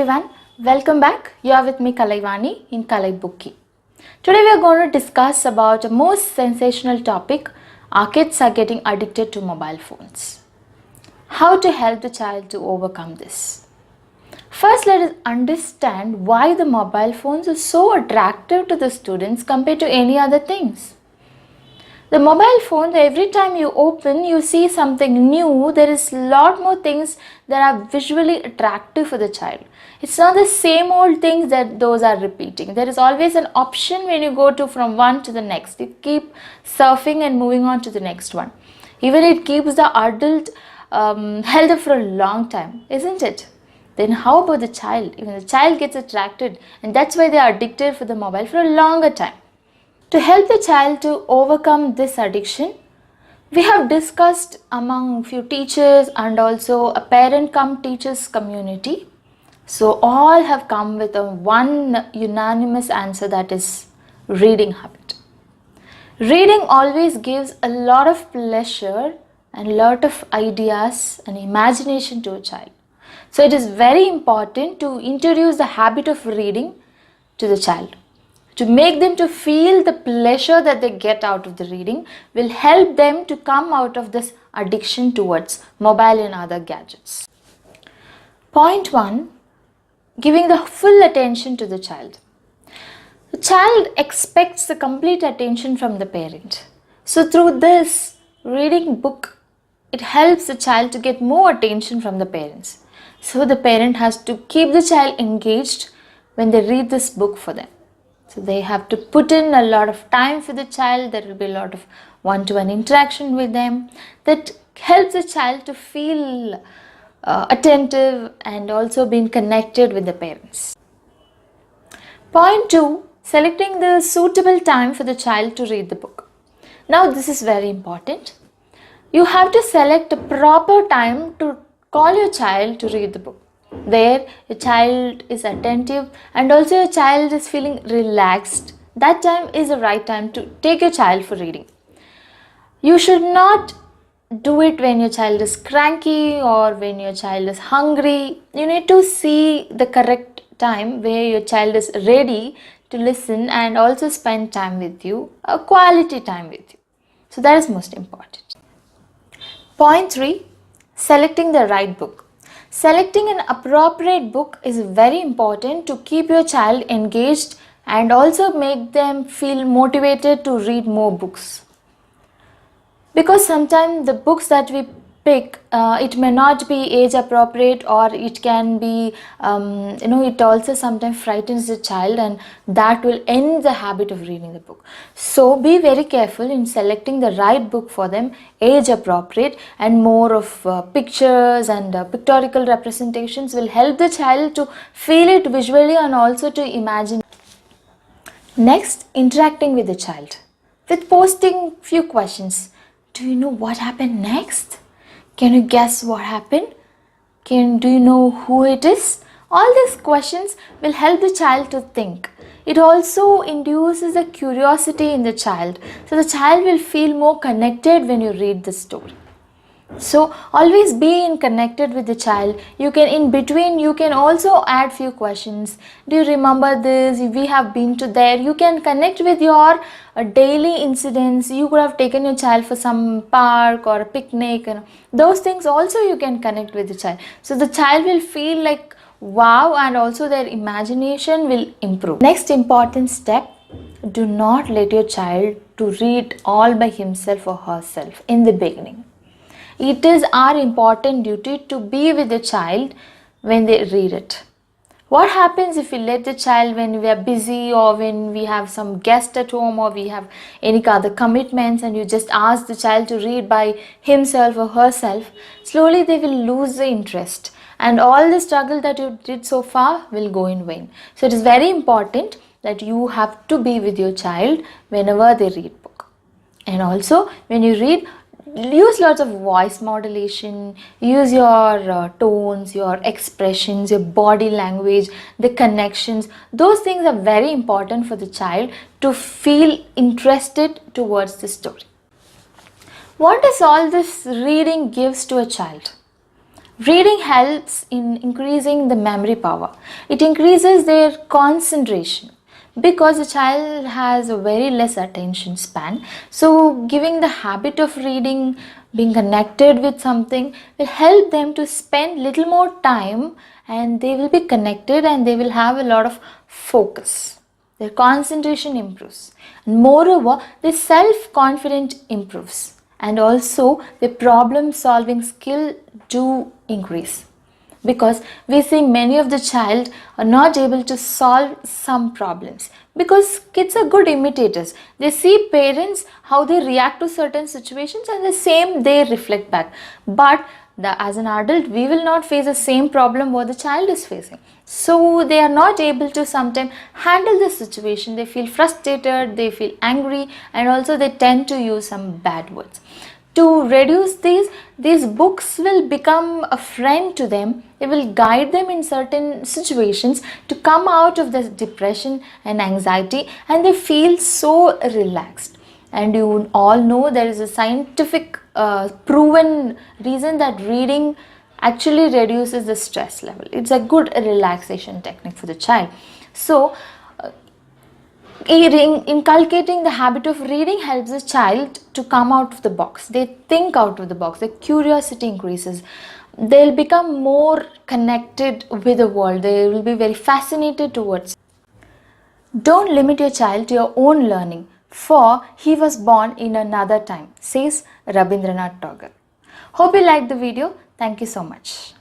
everyone, welcome back. You are with me Kalaivani in Kalai Bookie. Today we are going to discuss about a most sensational topic. Our kids are getting addicted to mobile phones. How to help the child to overcome this? First, let us understand why the mobile phones are so attractive to the students compared to any other things. The mobile phone, every time you open, you see something new. There is a lot more things that are visually attractive for the child. It's not the same old things that those are repeating. There is always an option when you go to from one to the next. You keep surfing and moving on to the next one. Even it keeps the adult held for a long time, isn't it? Then how about the child? Even the child gets attracted, and that's why they are addicted for the mobile for a longer time. To help the child to overcome this addiction, we have discussed among few teachers and also a parent come teachers community. So all have come with a one unanimous answer, that is reading habit. Reading always gives a lot of pleasure and a lot of ideas and imagination to a child. So it is very important to introduce the habit of reading to the child. To make them to feel the pleasure that they get out of the reading will help them to come out of this addiction towards mobile and other gadgets. Point 1. Giving the full attention to the child. The child expects the complete attention from the parent. So through this reading book, it helps the child to get more attention from the parents. So the parent has to keep the child engaged when they read this book for them. So they have to put in a lot of time for the child. There will be a lot of one-to-one interaction with them that helps the child to feel attentive and also being connected with the parents. Point 2. Selecting the suitable time for the child to read the book. Now this is very important. You have to select a proper time to call your child to read the book, where your child is attentive and also your child is feeling relaxed. That time is the right time to take your child for reading. You should not do it when your child is cranky or when your child is hungry. You need to see the correct time where your child is ready to listen and also spend time with you, a quality time with you. So that is most important. Point 3. Selecting the right book. Selecting an appropriate book is very important to keep your child engaged and also make them feel motivated to read more books. Because sometimes the books that we pick, it may not be age appropriate, or it can be, it also sometimes frightens the child and that will end the habit of reading the book. So be very careful in selecting the right book for them, age appropriate, and more of pictures and pictorial representations will help the child to feel it visually and also to imagine. Next, interacting with the child with posting few questions. Do you know what happened next? Can you guess what happened? Do you know who it is? All these questions will help the child to think. It also induces a curiosity in the child. So the child will feel more connected when you read the story. So always be connected with the child. You can in between you can also add few questions. Do you remember this? We have been to there. You can connect with your daily incidents. You could have taken your child for some park or a picnic, and those things also you can connect with the child. So the child will feel like wow, and also their imagination will improve. Next important step, do not let your child to read all by himself or herself in the beginning. It is our important duty to be with the child when they read it. What happens if we let the child when we are busy or when we have some guest at home or we have any other commitments, and you just ask the child to read by himself or herself? Slowly they will lose the interest and all the struggle that you did so far will go in vain. So it is very important that you have to be with your child whenever they read book. And also when you read, use lots of voice modulation, use your tones, your expressions, your body language, the connections. Those things are very important for the child to feel interested towards the story. What does all this reading gives to a child? Reading helps in increasing the memory power. It increases their concentration because a child has a very less attention span. So, giving the habit of reading, being connected with something will help them to spend little more time, and they will be connected and they will have a lot of focus. Their concentration improves. And moreover, their self confidence improves, and also the problem solving skill do increase, because we see many of the child are not able to solve some problems because kids are good imitators. They see parents how they react to certain situations and the same they reflect back. But as an adult, we will not face the same problem what the child is facing. So they are not able to sometimes handle the situation. They feel frustrated, they feel angry, and also they tend to use some bad words. To reduce these books will become a friend to them. They will guide them in certain situations to come out of this depression and anxiety, and they feel so relaxed. And you all know there is a scientific proven reason that reading actually reduces the stress level. It's a good relaxation technique for the child. So inculcating the habit of reading helps a child to come out of the box. They think out of the box. Their curiosity increases. They'll become more connected with the world. They will be very fascinated towards. Don't limit your child to your own learning, for he was born in another time, says Rabindranath Tagore. Hope you liked the video. Thank you so much.